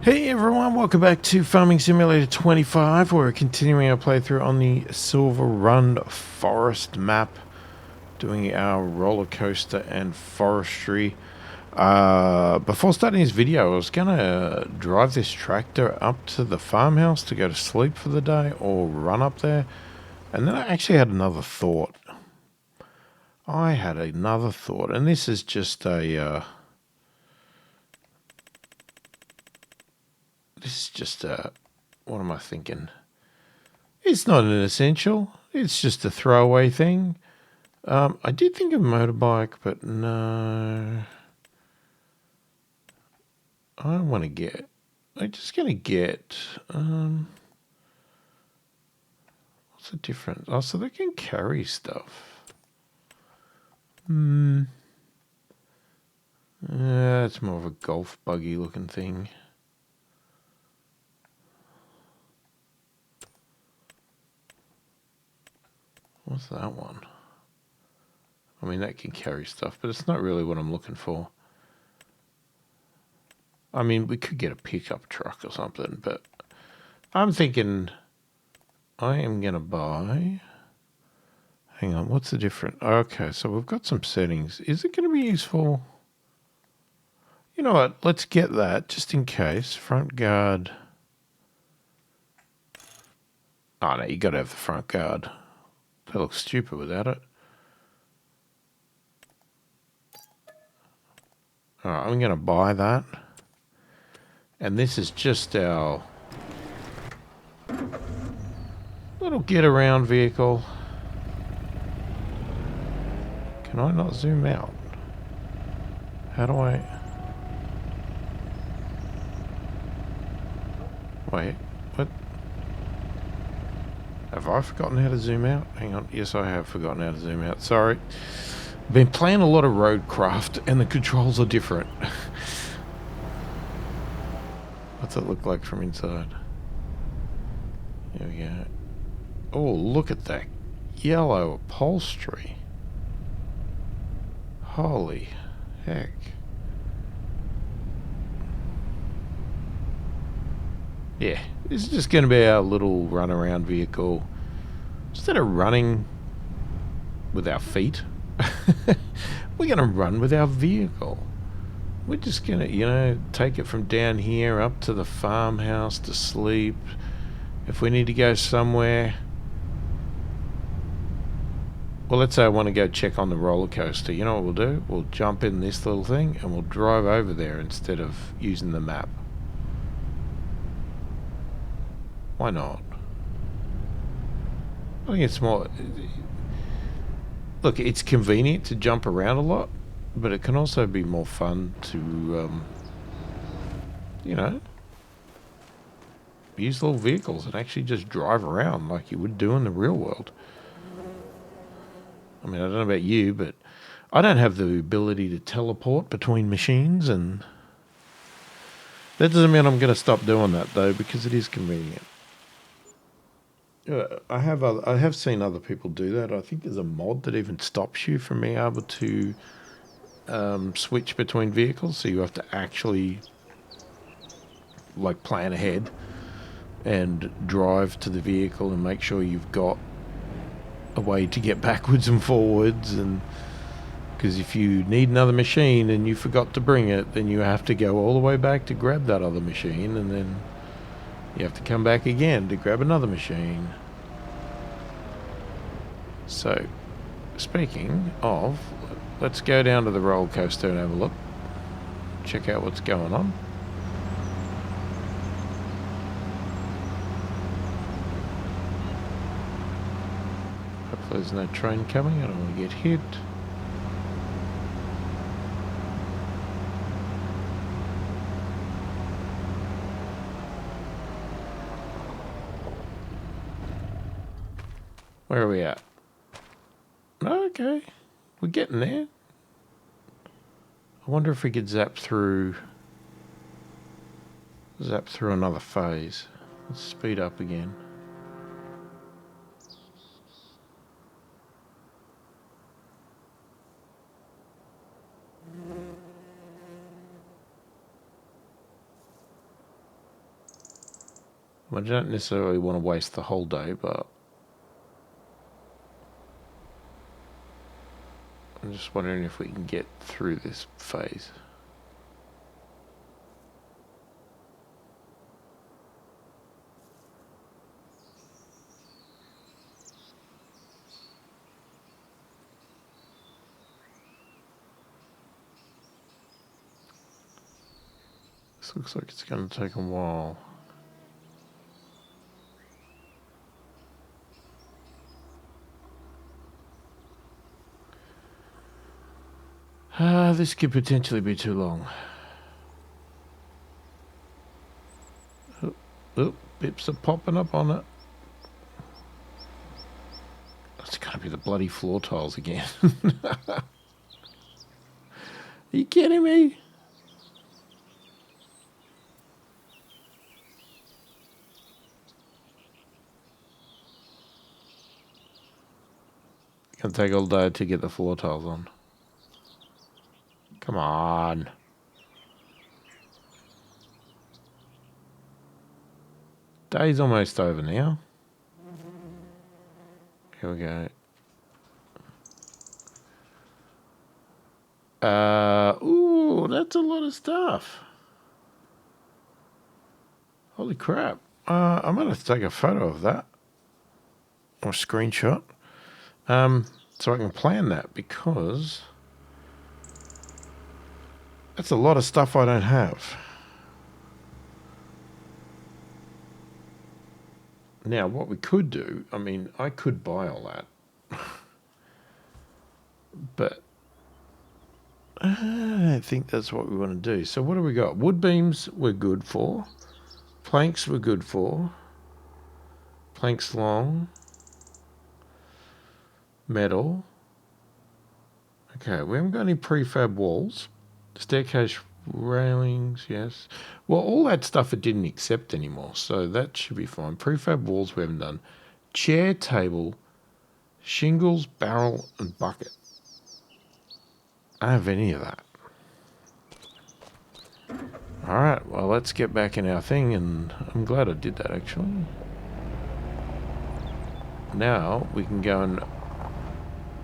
Hey everyone, welcome back to Farming Simulator 25. We're continuing our playthrough on the Silverrun forest map, doing our roller coaster and forestry. Before starting this video, I was gonna drive this tractor up to the farmhouse to go to sleep for the day or run up there. And then I actually had another thought. And this is just a... what am I thinking? It's not an essential. It's just a throwaway thing. I did think of a motorbike, but no. I'm just going to get... what's the difference? Oh, so they can carry stuff. It's more of a golf buggy looking thing. What's that one? I mean, that can carry stuff, but it's not really what I'm looking for. I mean, we could get a pickup truck or something, but I'm thinking I am going to buy... Hang on, what's the difference? Okay, so we've got some settings. Is it going to be useful? You know what? Let's get that just in case. Front guard. Oh, no, you got to have the front guard. That looks stupid without it. All right, I'm going to buy that. And this is just our little get-around vehicle. Can I not zoom out? How do I... Wait, what? Have I forgotten how to zoom out? Hang on, yes I have forgotten how to zoom out. Sorry. Been playing a lot of Roadcraft and the controls are different. What's it look like from inside? Here we go. Oh, look at that yellow upholstery. Holy heck. Yeah, this is just going to be our little runaround vehicle. Instead of running with our feet, we're going to run with our vehicle. We're just going to, take it from down here up to the farmhouse to sleep. If we need to go somewhere... Well, let's say I want to go check on the roller coaster. You know what we'll do? We'll jump in this little thing and we'll drive over there instead of using the map. Why not? I think it's more... Look, it's convenient to jump around a lot, but it can also be more fun to, use little vehicles and actually just drive around like you would do in the real world. I mean, I don't know about you, but I don't have the ability to teleport between machines, and that doesn't mean I'm going to stop doing that, though, because it is convenient. I have seen other people do that. I think there's a mod that even stops you from being able to switch between vehicles, so you have to actually plan ahead and drive to the vehicle and make sure you've got a way to get backwards and forwards, and because if you need another machine and you forgot to bring it, then you have to go all the way back to grab that other machine, and then you have to come back again to grab another machine. So, speaking of, let's go down to the roller coaster and have a look. Check out what's going on. Hopefully there's no train coming. I don't want to get hit. Where are we at? Okay, we're getting there. I wonder if we could zap through another phase. Let's speed up again. I don't necessarily want to waste the whole day, but I'm just wondering if we can get through this phase. This looks like it's going to take a while. This could potentially be too long. Oh, bips are popping up on it. It's going to be the bloody floor tiles again. Are you kidding me? It's going to take all day to get the floor tiles on. Come on. Day's almost over now. Here we go. Ooh, that's a lot of stuff. Holy crap. I'm going to have to take a photo of that. Or a screenshot. So I can plan that, because that's a lot of stuff I don't have. Now, what we could do, I mean, I could buy all that. But I don't think that's what we want to do. So what do we got? Wood beams we're good for. Planks we're good for. Planks long. Metal. Okay, we haven't got any prefab walls. Staircase railings, yes. Well, all that stuff it didn't accept anymore, so that should be fine. Prefab walls we haven't done. Chair, table, shingles, barrel, and bucket. I don't have any of that. Alright, well, let's get back in our thing, and I'm glad I did that, actually. Now we can go and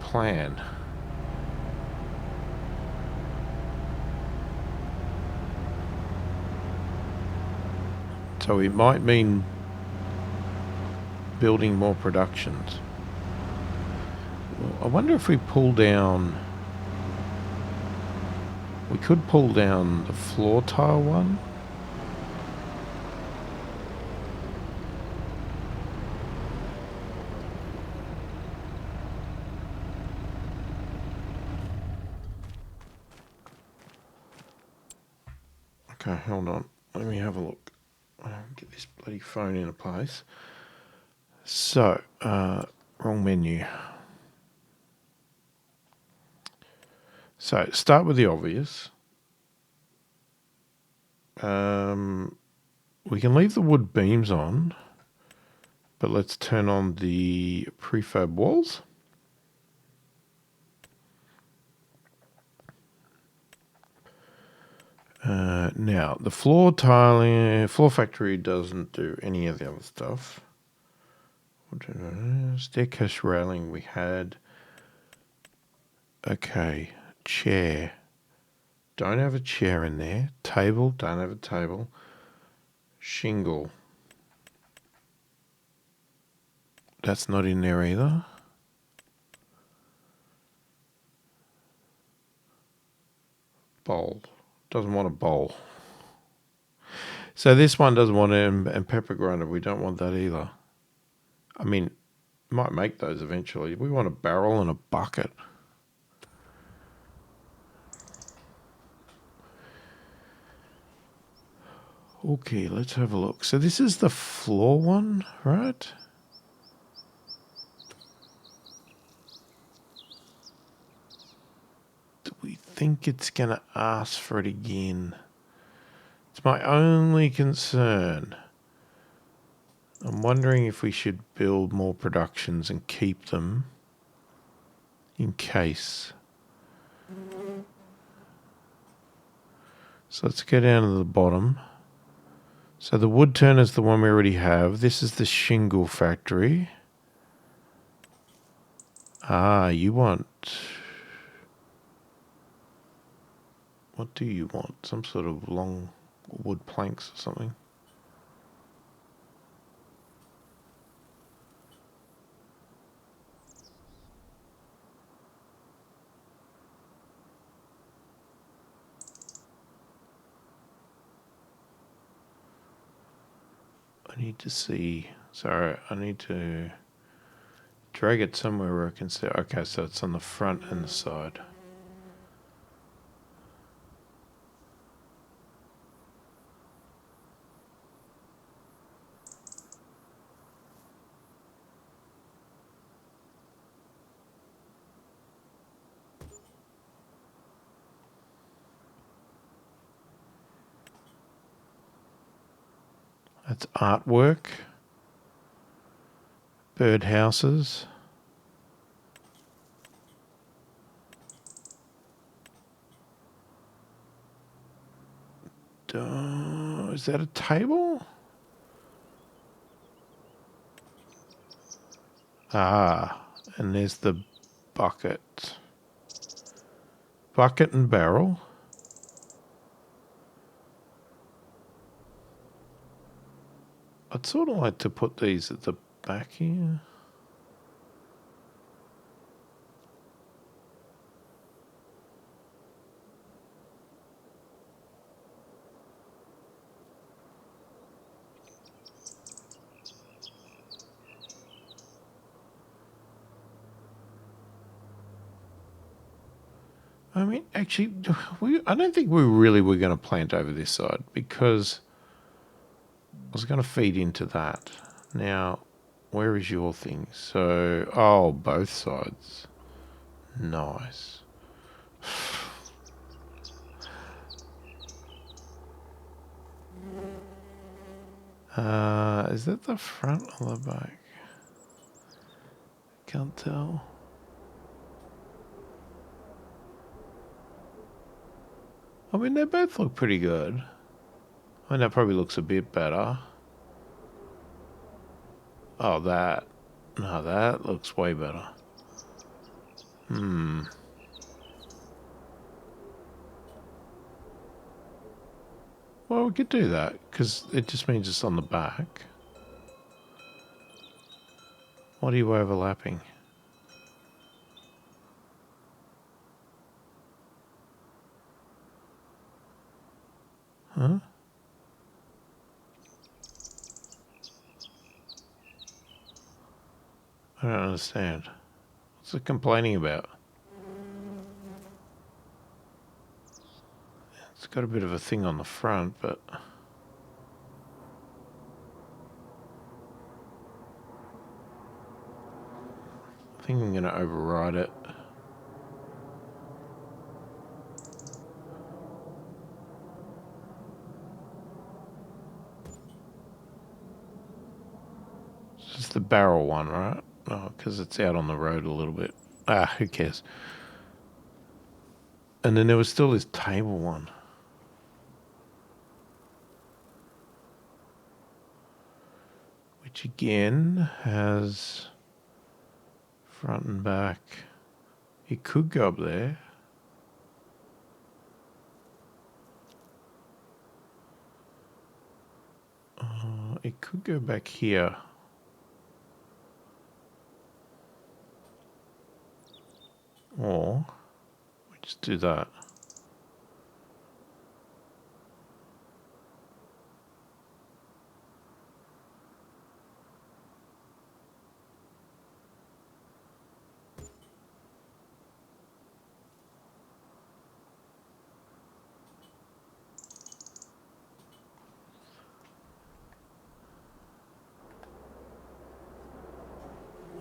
plan. So it might mean building more productions. Well, I wonder if we pull down... We could pull down the floor tile one. Okay, hold on. Let me have a look. Get this bloody phone into place. So, wrong menu. So, start with the obvious. We can leave the wood beams on, but let's turn on the prefab walls. Now, the floor tiling, floor factory doesn't do any of the other stuff. Staircase railing we had. Okay, chair. Don't have a chair in there. Table, don't have a table. Shingle. That's not in there either. Bowl. Doesn't want a bowl. So this one doesn't want and pepper grinder. We don't want that either. I mean, might make those eventually. We want a barrel and a bucket. Okay, let's have a look. So this is the floor one, right? Do we think it's going to ask for it again? It's my only concern. I'm wondering if we should build more productions and keep them in case. So let's go down to the bottom. So the wood turner is the one we already have. This is the shingle factory. Ah, you want... What do you want? Some sort of long wood planks or something? I need to see... Sorry, I need to drag it somewhere where I can see... Okay, so it's on the front and the side. That's artwork. Bird houses. Is that a table? Ah, and there's the bucket. Bucket and barrel. I'd sort of like to put these at the back here. I mean, actually, I don't think we really were going to plant over this side because I was going to feed into that. Now, where is your thing? So, oh, both sides. Nice. Is that the front or the back? Can't tell. I mean, they both look pretty good. I mean, that probably looks a bit better. Oh, that. No, that looks way better. Well, we could do that, because it just means it's on the back. What are you overlapping? Huh? I don't understand. What's it complaining about? It's got a bit of a thing on the front, but... I think I'm going to override it. It's just the barrel one, right? Oh, because it's out on the road a little bit. Ah, who cares? And then there was still this table one. Which again has front and back. It could go up there. It could go back here. Or we just do that.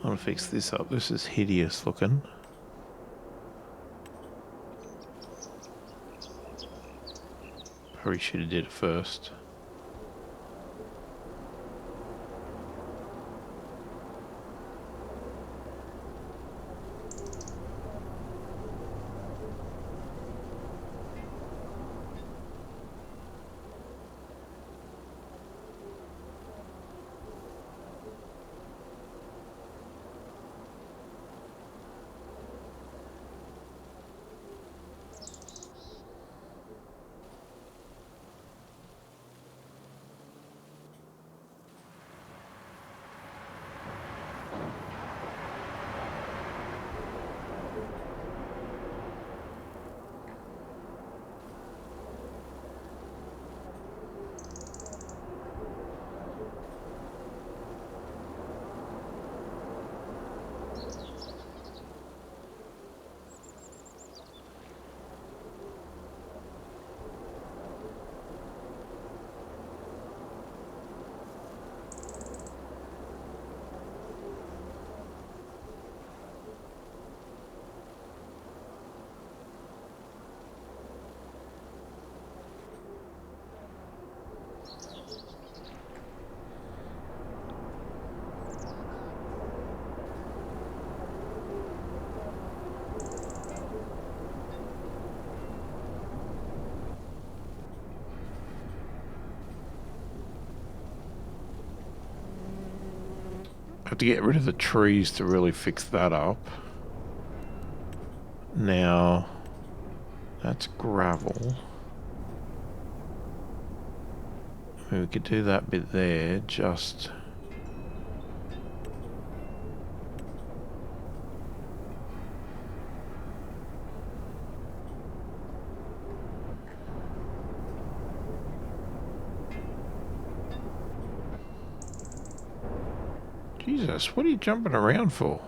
I want to fix this up. This is hideous looking. Probably should have did it first. to get rid of the trees to really fix that up. Now, that's gravel. I mean, we could do that bit there, just... Jesus, what are you jumping around for?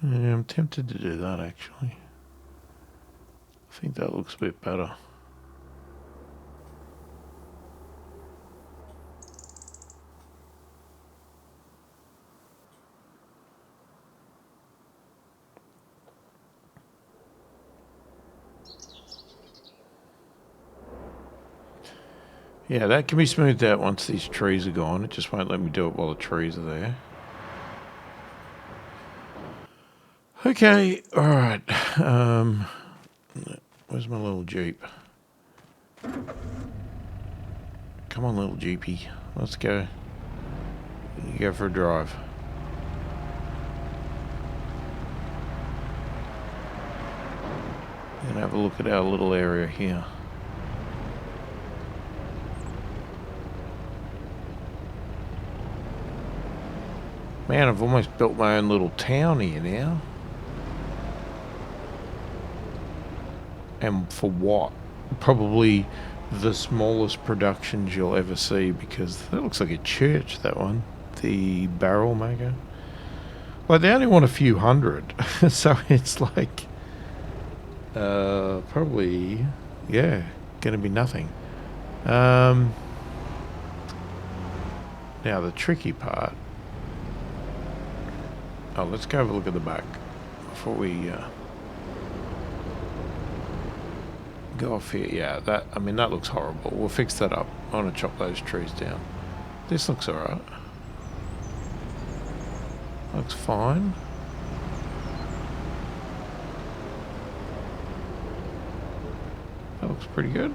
Yeah, I'm tempted to do that, actually. I think that looks a bit better. Yeah, that can be smoothed out once these trees are gone. It just won't let me do it while the trees are there. Okay, alright. Where's my little Jeep? Come on, little Jeepy. Let's go. You go for a drive. And have a look at our little area here. Man, I've almost built my own little town here now. And for what? Probably the smallest productions you'll ever see, because that looks like a church, that one. The barrel maker. Like, they only want a few hundred. So it's like... probably... Yeah, gonna be nothing. Now, the tricky part... Oh, let's go have a look at the back before we go off here. Yeah, that, I mean, that looks horrible. We'll fix that up. I want to chop those trees down. This looks alright. Looks fine. That looks pretty good.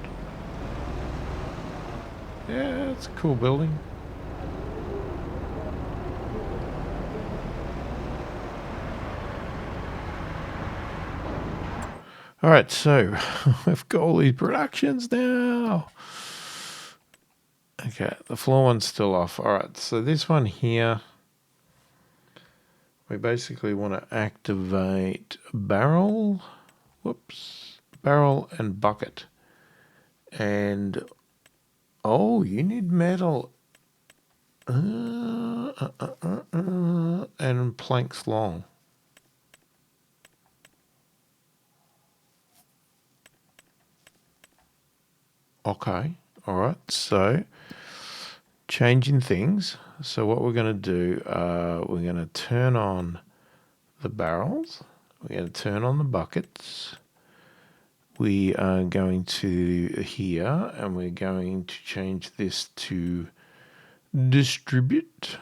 Yeah, it's a cool building. Alright, so we've got all these productions now. Okay, the floor one's still off. Alright, so this one here, we basically want to activate barrel, barrel and bucket. And, oh, you need metal and planks long. Okay, alright, so changing things. So what we're going to do, we're going to turn on the barrels. We're going to turn on the buckets. We are going to here, and we're going to change this to distribute.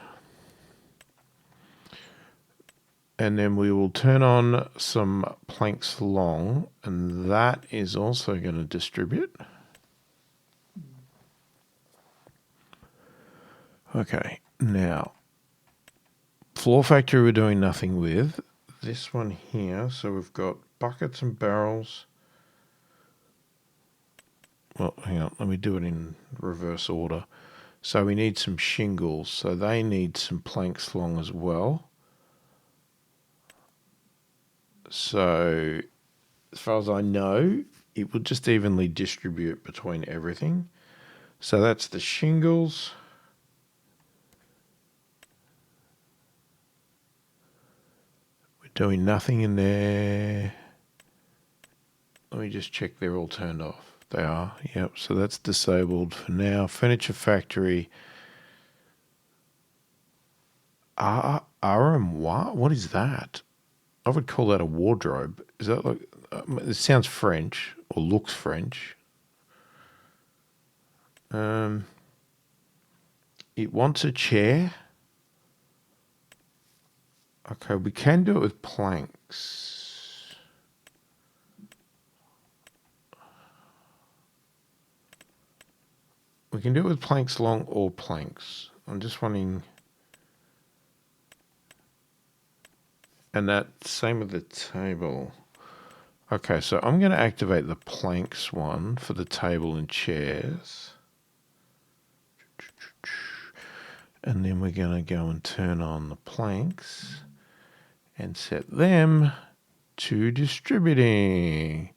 And then we will turn on some planks long, and that is also going to distribute. Okay, now, floor factory we're doing nothing with. This one here, so we've got buckets and barrels. Well, hang on, let me do it in reverse order. So we need some shingles, so they need some planks long as well. So, as far as I know, it will just evenly distribute between everything. So that's the shingles. Doing nothing in there. Let me just check they're all turned off. They are, yep, so that's disabled for now. Furniture factory. RM what? What is that? I would call that a wardrobe. Is that like... it sounds French, or looks French. It wants a chair. Okay, we can do it with planks. We can do it with planks long or planks. I'm just wondering... And that same with the table. Okay, so I'm going to activate the planks one for the table and chairs. And then we're going to go and turn on the planks and set them to distributing.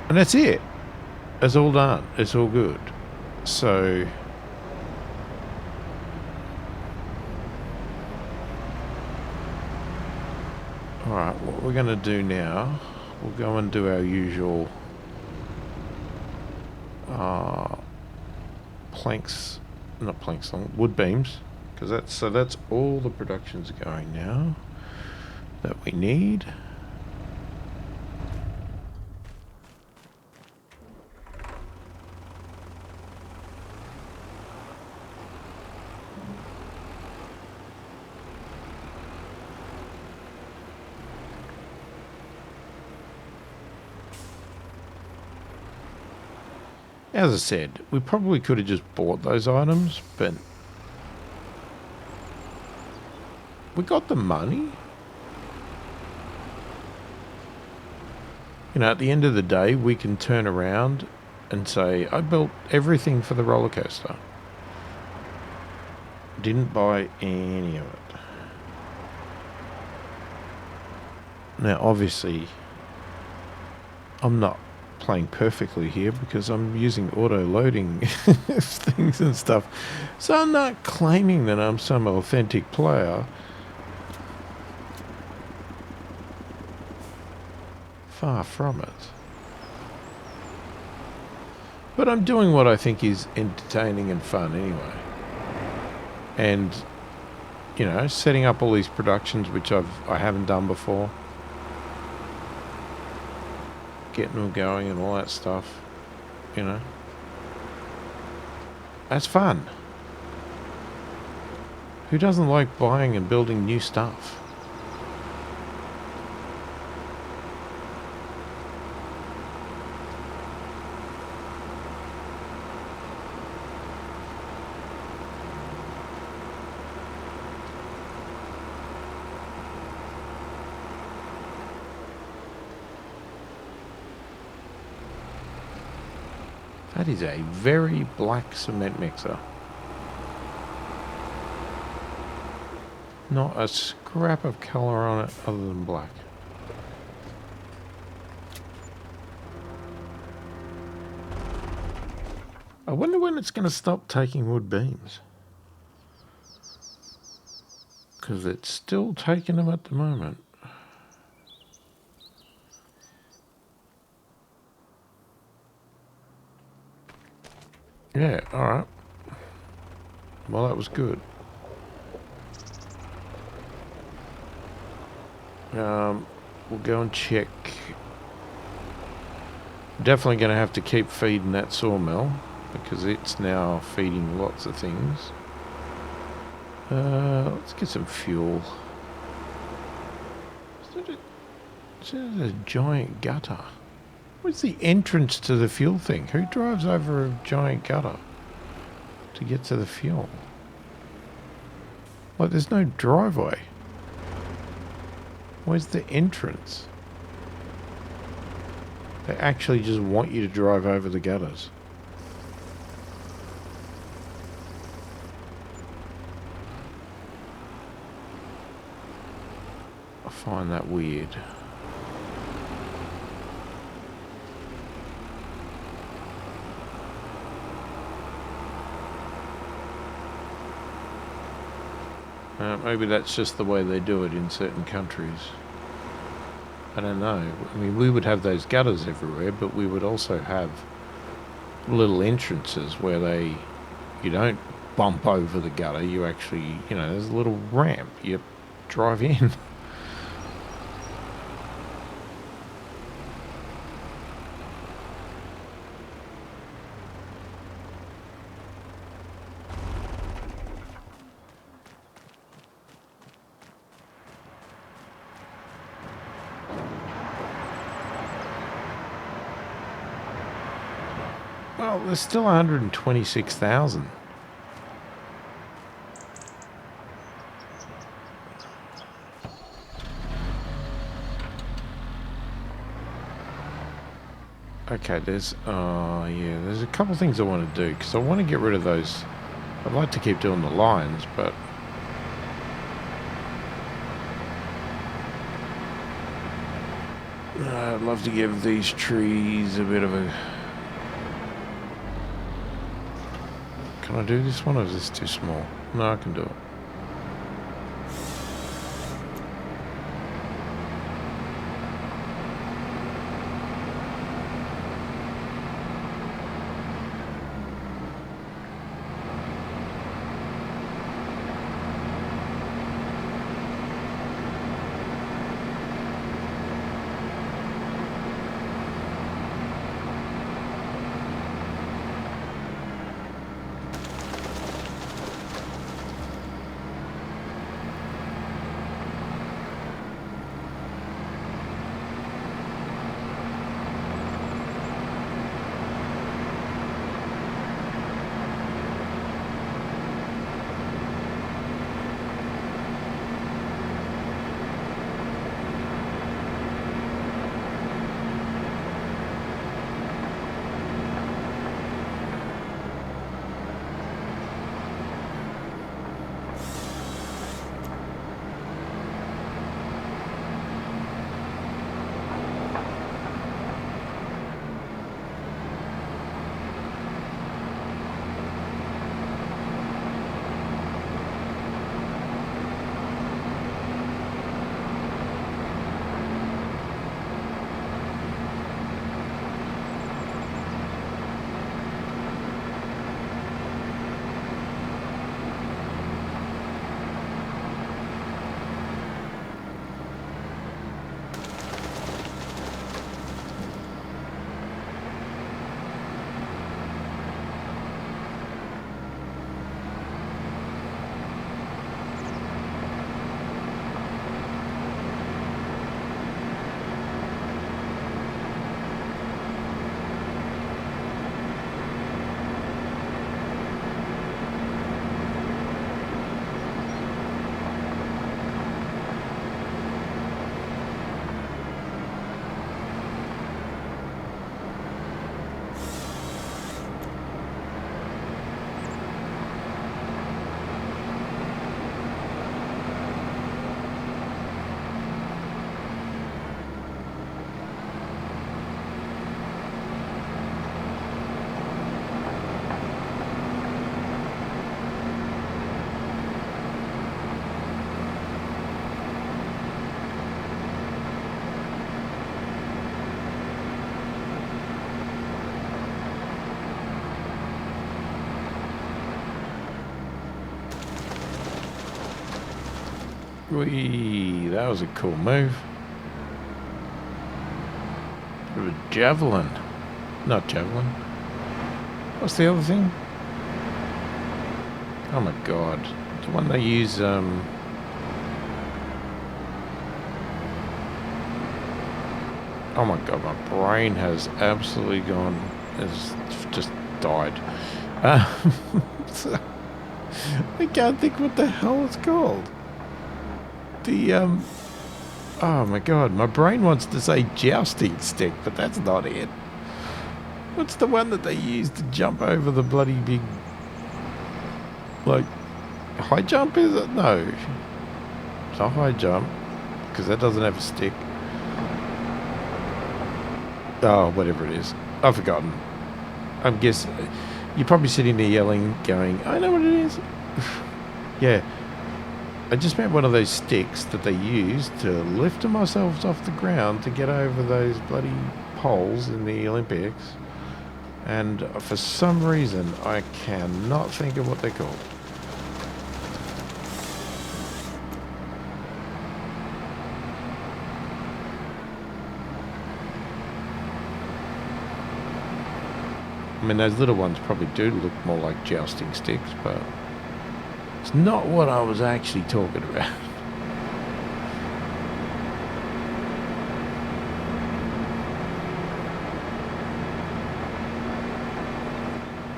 And that's it. It's all done. It's all good. So... Alright, what we're going to do now, we'll go and do our usual planks, not planks long, wood beams, because that's all the production's going now that we need. As I said, we probably could have just bought those items, but we got the money. You know, at the end of the day, we can turn around and say, I built everything for the roller coaster. Didn't buy any of it. Now, obviously, I'm not playing perfectly here because I'm using auto loading things and stuff, so I'm not claiming that I'm some authentic player. Far from it. But I'm doing what I think is entertaining and fun anyway, and you know, setting up all these productions which I haven't done before, getting them going and all that stuff, you know. That's fun. Who doesn't like buying and building new stuff? That is a very black cement mixer. Not a scrap of colour on it other than black. I wonder when it's going to stop taking wood beams. Because it's still taking them at the moment. Yeah, alright. Well, that was good. We'll go and check. Definitely going to have to keep feeding that sawmill because it's now feeding lots of things. Let's get some fuel. Is that a giant gutter? Where's the entrance to the fuel thing? Who drives over a giant gutter to get to the fuel? Like, there's no driveway. Where's the entrance? They actually just want you to drive over the gutters. I find that weird. Maybe that's just the way they do it in certain countries. I don't know. I mean, we would have those gutters everywhere, but we would also have little entrances where you don't bump over the gutter. You actually, you know, there's a little ramp. You drive in. Well, there's still 126,000. Okay, there's a couple things I want to do, because I want to get rid of those. I'd like to keep doing the lines, but I'd love to give these trees a bit of a... Can I do this one, or is this too small? No, I can do it. Whee, that was a cool move. Bit of a javelin. Not javelin. What's the other thing? Oh my god. The one they use, oh my god, my brain has absolutely gone, has just died. I can't think what the hell it's called. Oh my god, my brain wants to say jousting stick, but that's not it. What's the one that they use to jump over the bloody big, like, high jump, is it? No. It's not high jump, because that doesn't have a stick. Oh, whatever it is. I've forgotten. I guess you're probably sitting there yelling, going, I know what it is. Yeah. I just meant one of those sticks that they use to lift themselves off the ground to get over those bloody poles in the Olympics And for some reason, I cannot think of what they're called. I mean, those little ones probably do look more like jousting sticks, but it's not what I was actually talking about.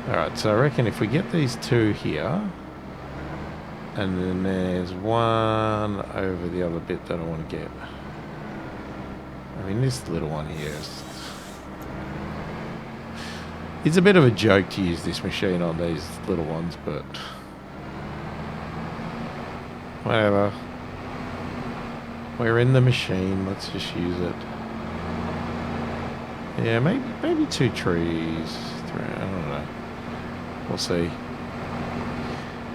Alright, so I reckon if we get these two here, and then there's one over the other bit that I want to get. I mean, this little one here is... It's a bit of a joke to use this machine on these little ones, but... whatever. We're in the machine, let's just use it. Yeah, maybe 2 trees, 3, I don't know. We'll see.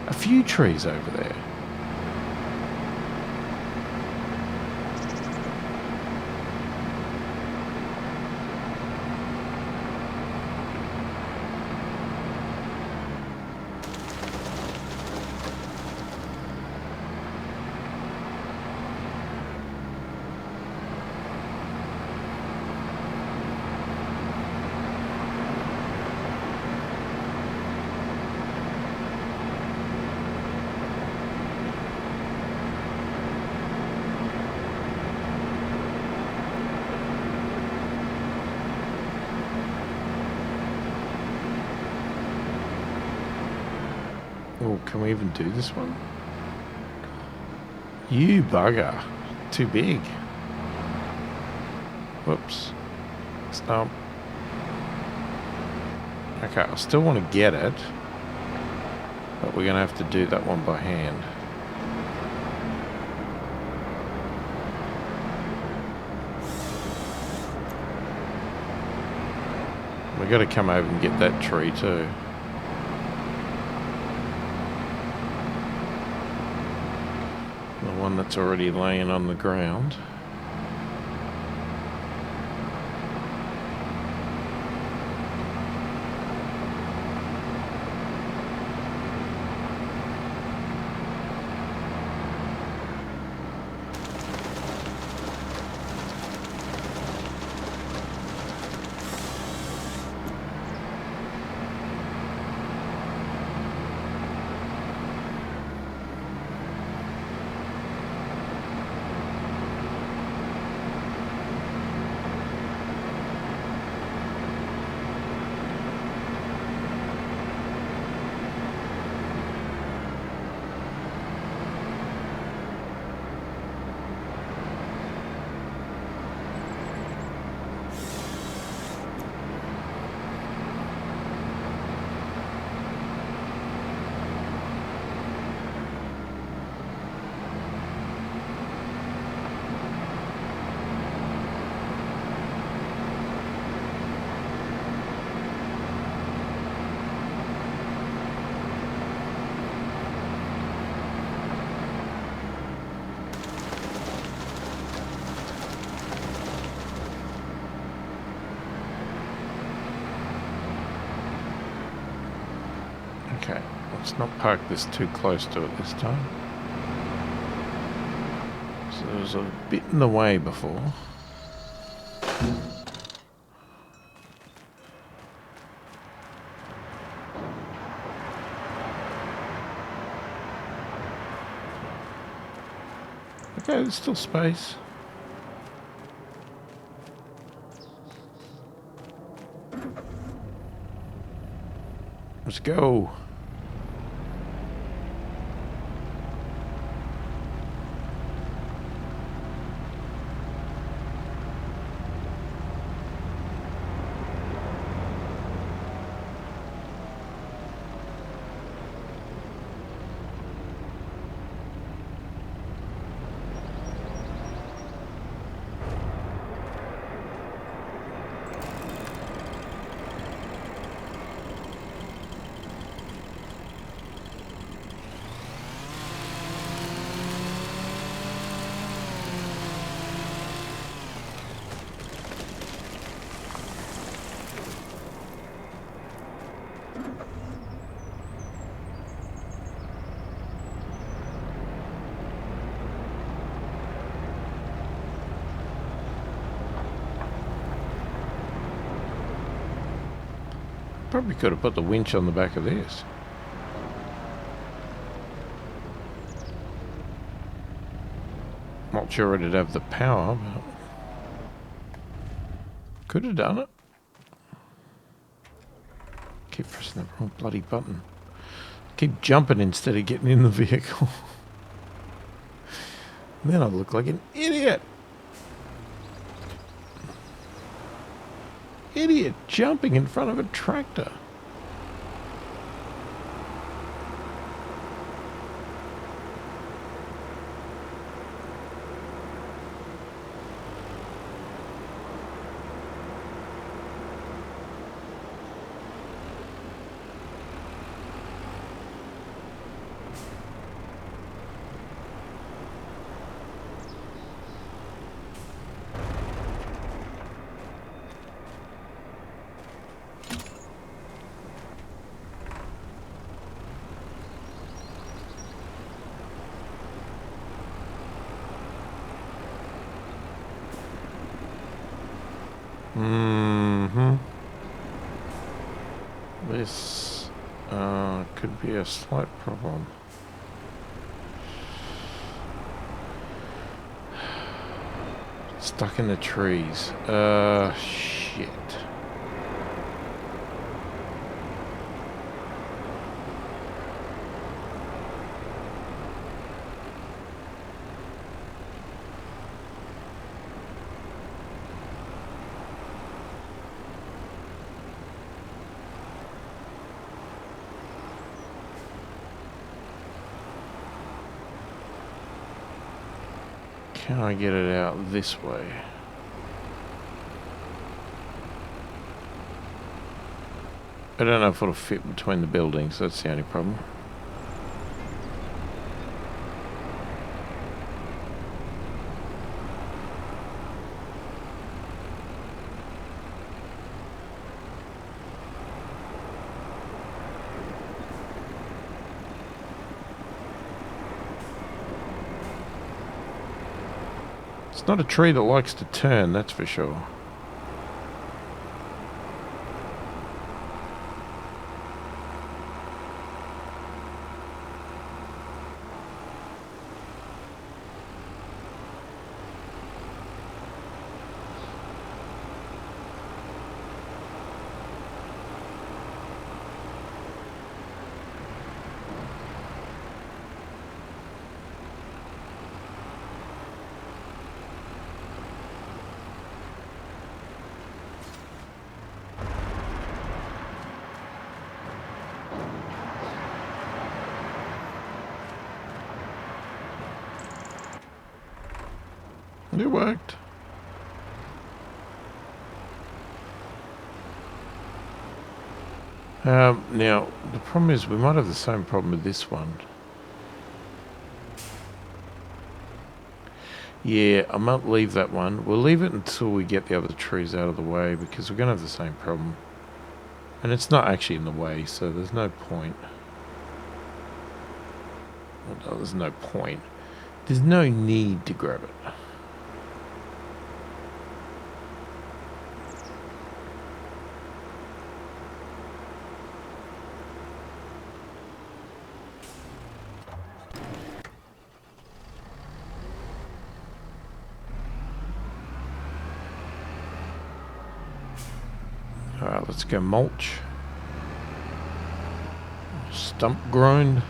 A few trees over there. Oh, can we even do this one? You bugger. Too big. Whoops. Stop. Okay, I still want to get it. But we're going to have to do that one by hand. We've got to come over and get that tree too. The one that's already laying on the ground. Okay, let's not park this too close to it this time. So there was a bit in the way before. Okay, there's still space. Let's go. Probably could have put the winch on the back of this. Not sure it'd have the power, but could have done it. Keep pressing the wrong bloody button. Keep jumping instead of getting in the vehicle. Then I look like an idiot. Idiot jumping in front of a tractor. This could be a slight problem. Stuck in the trees. Shit. Can I get it out this way? I don't know if it'll fit between the buildings, that's the only problem. It's not a tree that likes to turn, that's for sure. It worked. Now, the problem is we might have the same problem with this one. Yeah, I might leave that one. We'll leave it until we get the other trees out of the way because we're going to have the same problem. And it's not actually in the way, so there's no point. Well, no, there's no point. There's no need to grab it. Alright, let's go mulch. Stump grind.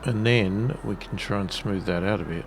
And then we can try and smooth that out a bit.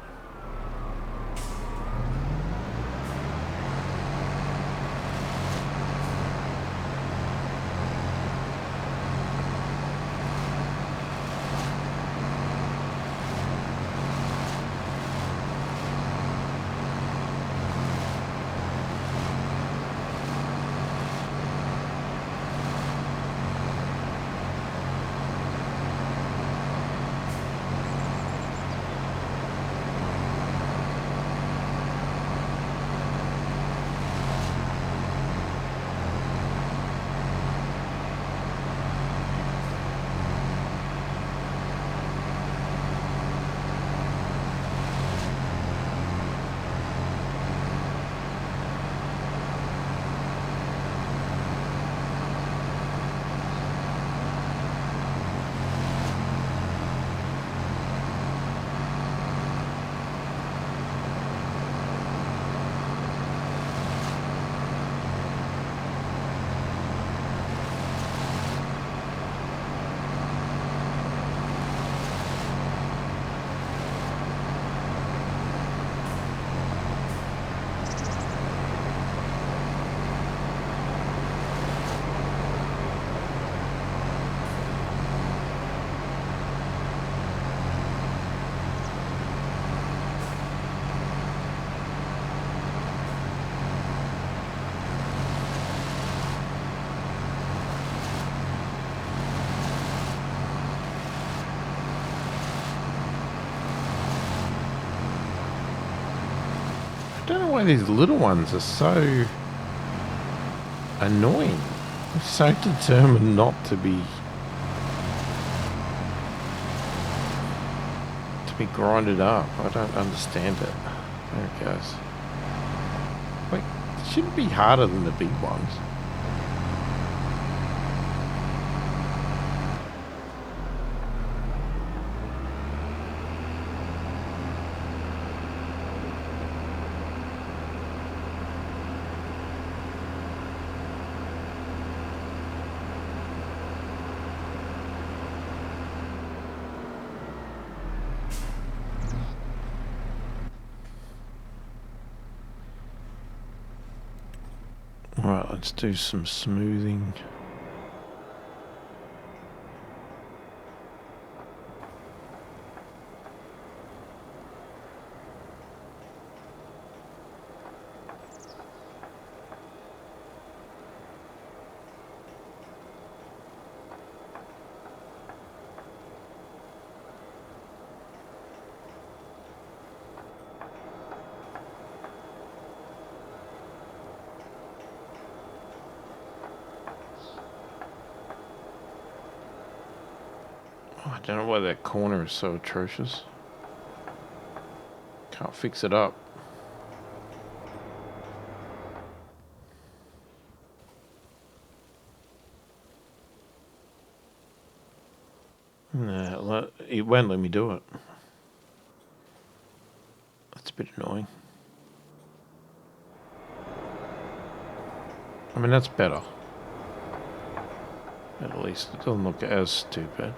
don't know why these little ones are so annoying. I'm so determined not to be grinded up. I don't understand it. There it goes. Wait, it shouldn't be harder than the big ones. Right, let's do some smoothing. I don't know why that corner is so atrocious. Can't fix it up. Nah, it won't let me do it. That's a bit annoying. I mean, that's better. At least it doesn't look as stupid.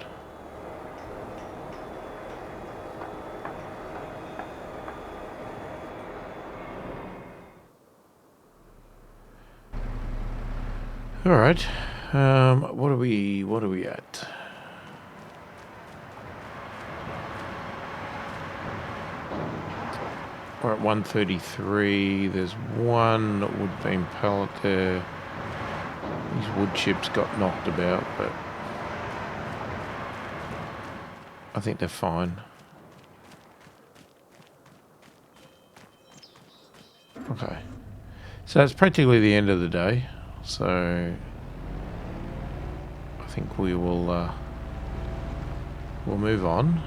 All right. What are we at? We're at 133. There's one wood beam pallet there. These wood chips got knocked about, but I think they're fine. Okay. So it's practically the end of the day. So I think we will we'll move on,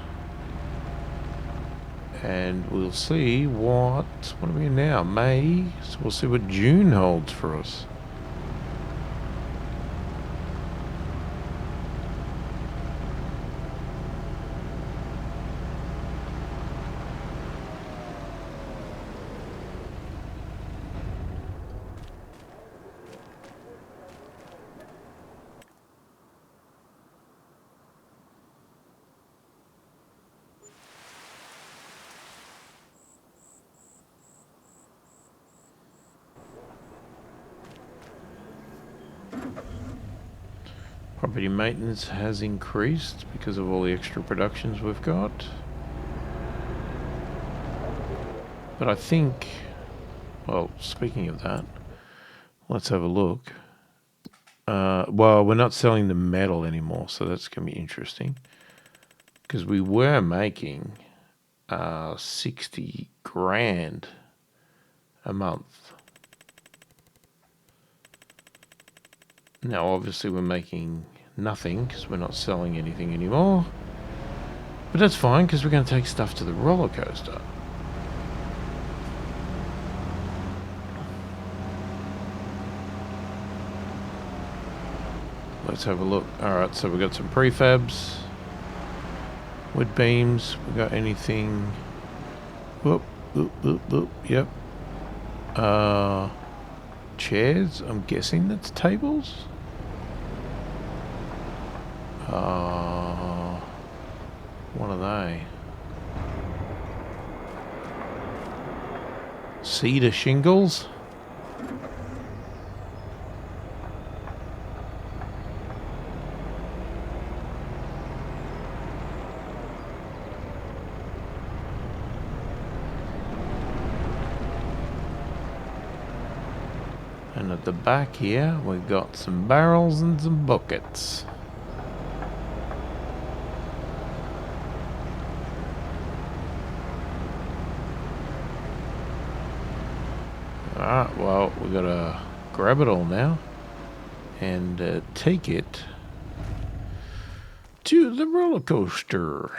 and we'll see what are we in now? May. So we'll see what June holds for us. Property maintenance has increased because of all the extra productions we've got. But I think, well, speaking of that, let's have a look. Well, we're not selling the metal anymore, so that's going to be interesting. Because we were making 60 grand a month. Now, obviously, we're making nothing because we're not selling anything anymore. But that's fine because we're going to take stuff to the roller coaster. Let's have a look. Alright, so we've got some prefabs. Wood beams. We got anything? Whoop, whoop, whoop, whoop. Yep. Chairs. I'm guessing that's tables. What are they? Cedar shingles. And at the back here, we've got some barrels and some buckets. Alright, well, we gotta grab it all now and take it to the roller coaster.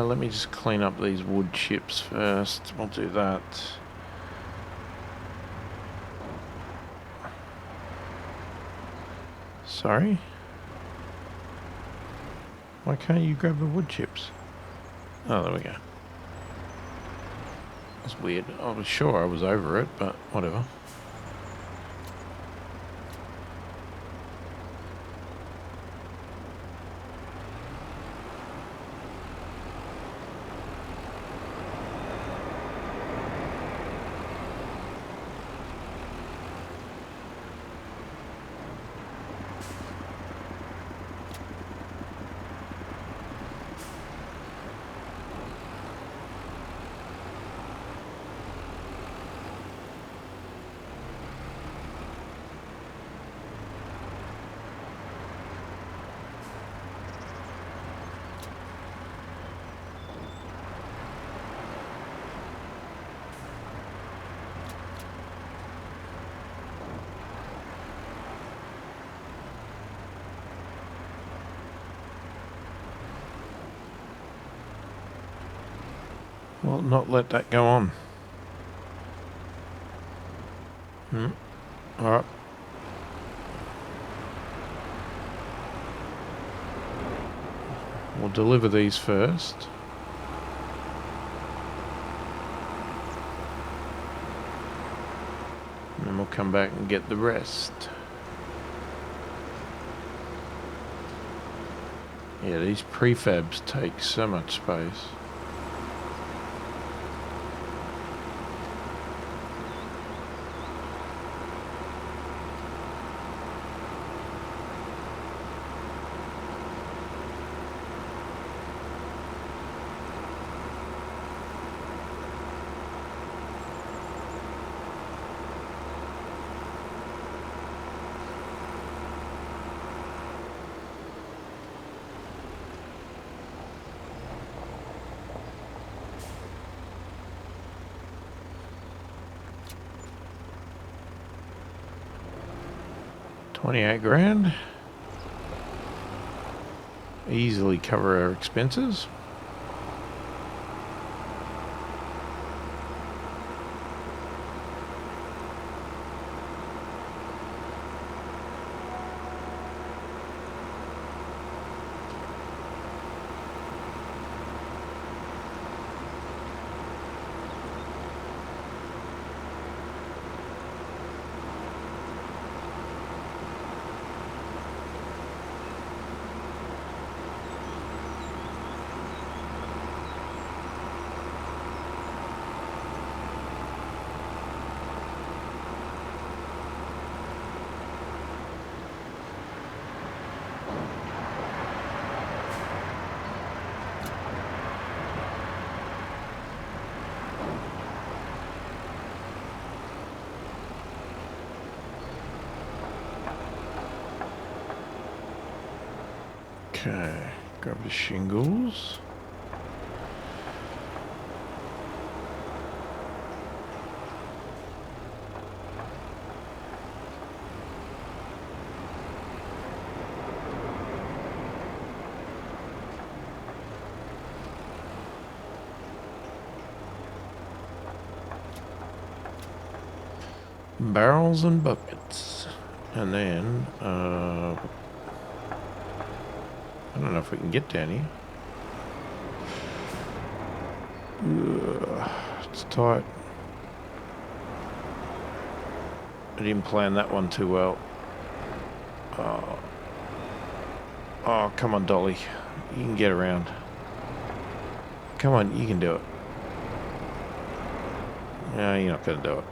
Let me just clean up these wood chips first. We'll do that. Sorry? Why can't you grab the wood chips? Oh, there we go. That's weird. I was sure I was over it, but whatever. Well, not let that go on. Alright. We'll deliver these first. And then we'll come back and get the rest. Yeah, these prefabs take so much space. $28 grand. Easily cover our expenses. Okay, grab the shingles. Barrels and buckets. And then, I don't know if we can get down here. It's tight. I didn't plan that one too well. Oh, come on, Dolly. You can get around. Come on, you can do it. No, you're not going to do it.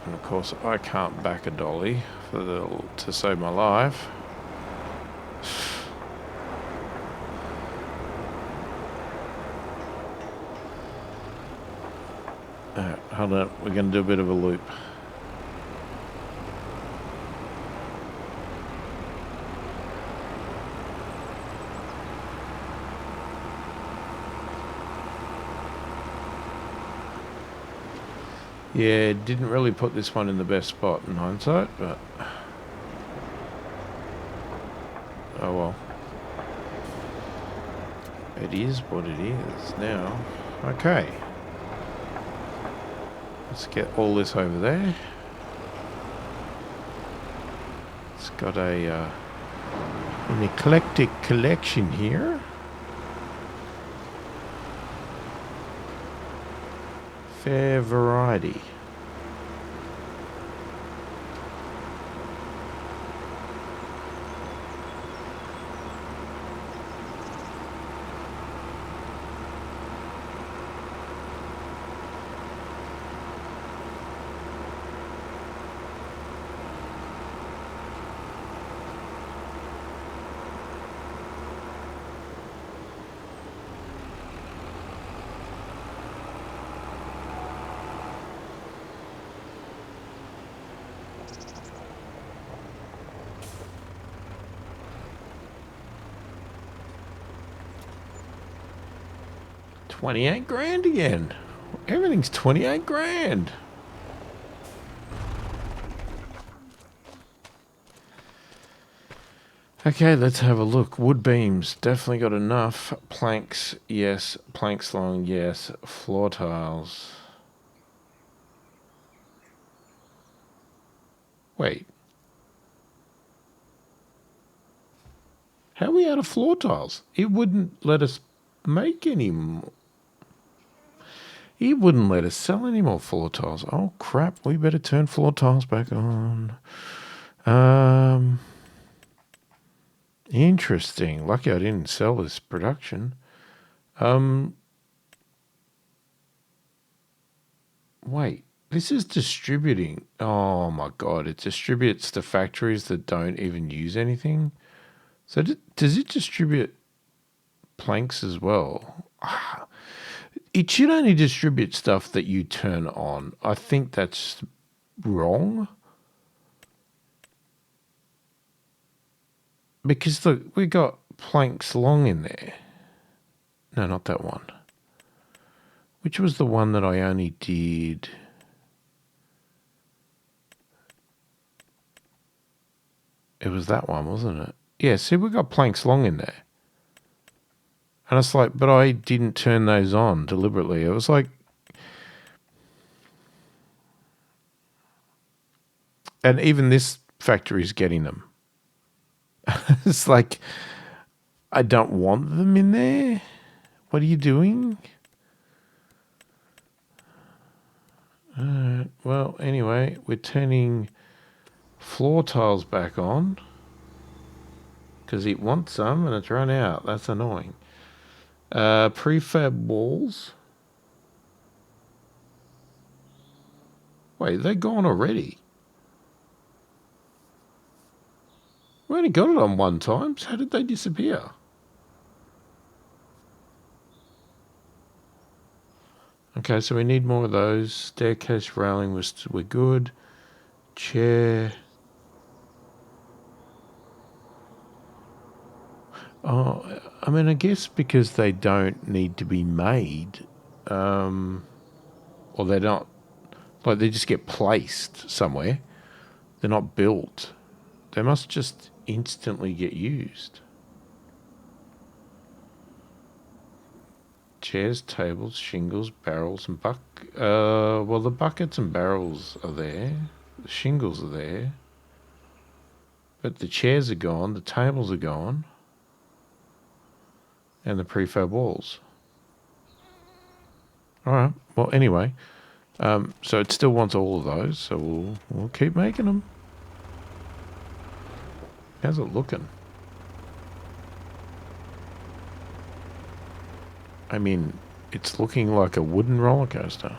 And of course, I can't back a dolly to save my life. Hold on, we're going to do a bit of a loop. Yeah, didn't really put this one in the best spot in hindsight, but oh well. It is what it is now. Okay. Let's get all this over there. It's got an eclectic collection here. Fair variety. $28,000 again. Everything's 28 grand. Okay, let's have a look. Wood beams, definitely got enough. Planks, yes. Planks long, yes. Floor tiles. Wait. How are we out of floor tiles? It wouldn't let us make any more. He wouldn't let us sell any more floor tiles. Oh, crap. We better turn floor tiles back on. Interesting. Lucky I didn't sell this production. Wait. This is distributing. Oh, my God. It distributes to factories that don't even use anything. So does it distribute planks as well? It should only distribute stuff that you turn on. I think that's wrong. Because look, we got planks long in there. No, not that one. Which was the one that I only did? It was that one, wasn't it? Yeah, see, we got planks long in there. And it's like, but I didn't turn those on deliberately. It was like, and even this factory's getting them. It's like, I don't want them in there. What are you doing? Well, anyway, we're turning floor tiles back on because it wants some and it's run out. That's annoying. Prefab walls. Wait, they're gone already. We only got it on one time. So how did they disappear? Okay, so we need more of those. Staircase railing we're good. Chair. Oh, I mean, I guess because they don't need to be made, or they're not, like they just get placed somewhere. They're not built. They must just instantly get used. Chairs, tables, shingles, barrels, and well, the buckets and barrels are there. The shingles are there. But the chairs are gone. The tables are gone. And the prefab walls. All right. Well, anyway, so it still wants all of those. So we'll keep making them. How's it looking? I mean, it's looking like a wooden roller coaster.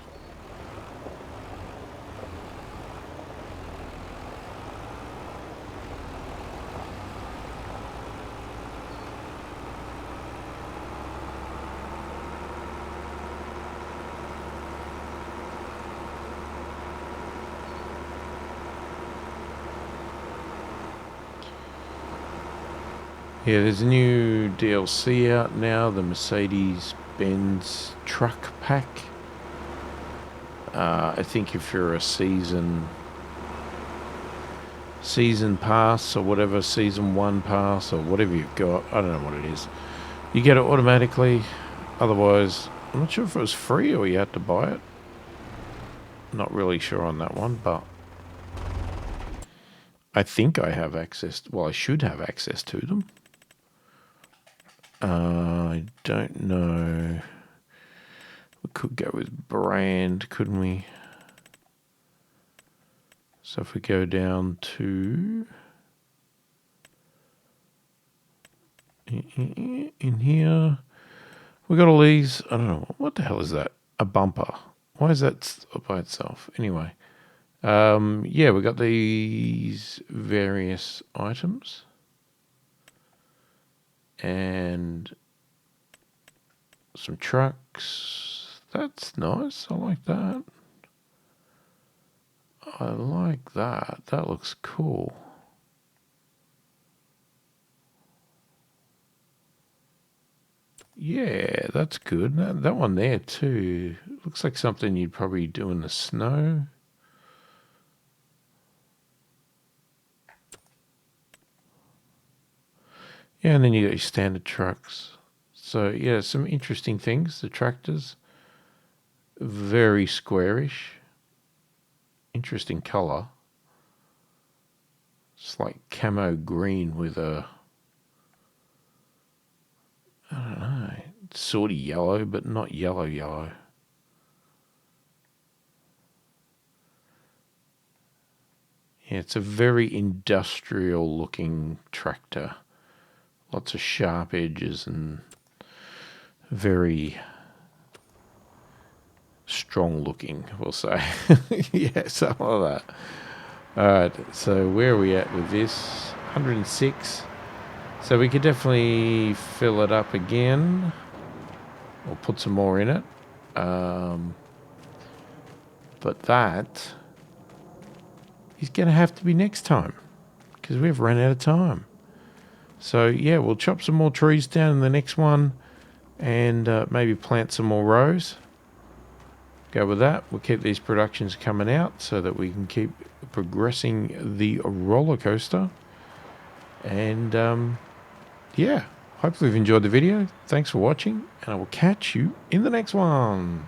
Yeah, there's a new DLC out now, the Mercedes-Benz Truck Pack. I think if you're a season pass or whatever, season 1 pass or whatever you've got, I don't know what it is, you get it automatically. Otherwise, I'm not sure if it was free or you had to buy it. Not really sure on that one, but I think I have access. Well, I should have access to them. I don't know. We could go with brand, couldn't we? So if we go down to in here, we got all these. I don't know what the hell is that? A bumper. Why is that by itself? Anyway, yeah, we got these various items and some trucks. That's nice. I like that. I like that. That looks cool. Yeah, that's good. That one there too. Looks like something you'd probably do in the snow. Yeah, and then you got your standard trucks. So yeah, some interesting things. The tractors, very squarish. Interesting colour. It's like camo green with a, I don't know, sort of yellow, but not yellow. Yeah, it's a very industrial looking tractor. Lots of sharp edges and very strong looking, we'll say. Yeah, something like that. Alright, so where are we at with this? 106. So we could definitely fill it up again. Or put some more in it. But that is going to have to be next time. Because we've run out of time. So yeah, we'll chop some more trees down in the next one. And maybe plant some more rows. Go with that. We'll keep these productions coming out so that we can keep progressing the roller coaster. And yeah, hopefully you've enjoyed the video. Thanks for watching, and I will catch you in the next one.